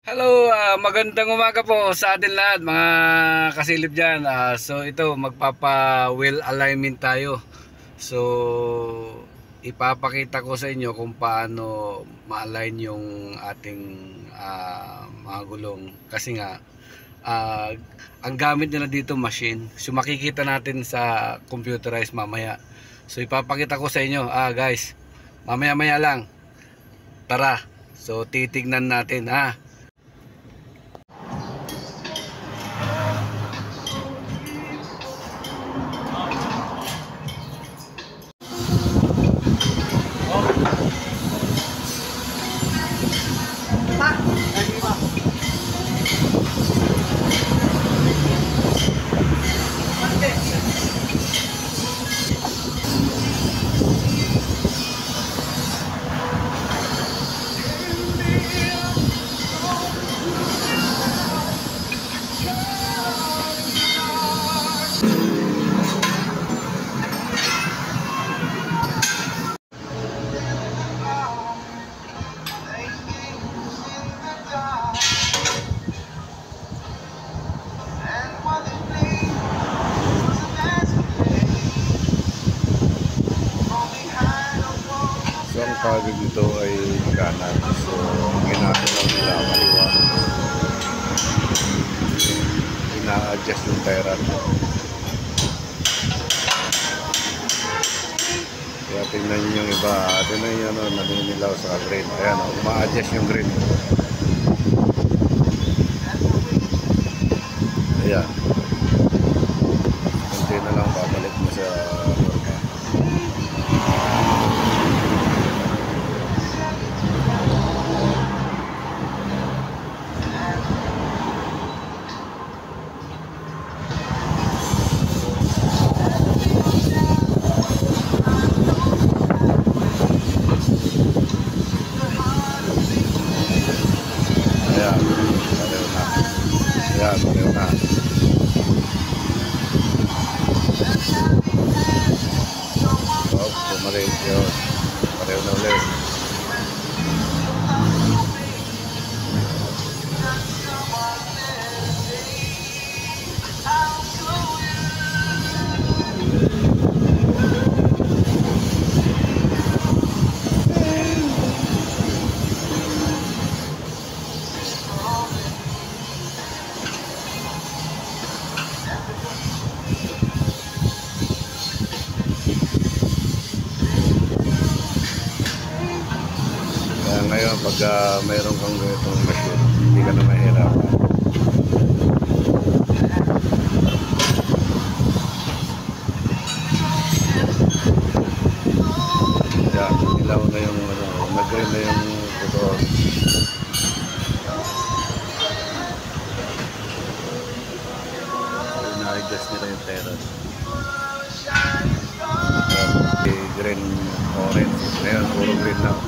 Hello, magandang umaga po sa atin lahat mga kasilip dyan. So ito, magpapa-wheel alignment tayo. So ipapakita ko sa inyo kung paano ma-align yung ating mga gulong. Kasi nga, ah, ang gamit nila dito machine. So makikita natin sa computerized mamaya. So ipapakita ko sa inyo, guys, mamaya-maya lang. Tara, so titignan natin So ang tawag dito ay ganat. So ang ginagawa nila kaliwa, ina-adjust yung tire. Kaya tingnan nyo yung iba, tingnan nyo naninilaw sa green. Ayan uma-adjust yung green. Ayan, kunti na lang babalik mo sa normal. Ayan, pareho na. Ayan, pareho na. Bumalik yun. Pareho na ulit. Ngayon pag mayroon kang ganitong machine, hindi ka na mahirapan. Yan, ilaw na yung nag-green na yung totoo. Na-adjust nila yung terrace. Green, orange. Ngayon puro green lang.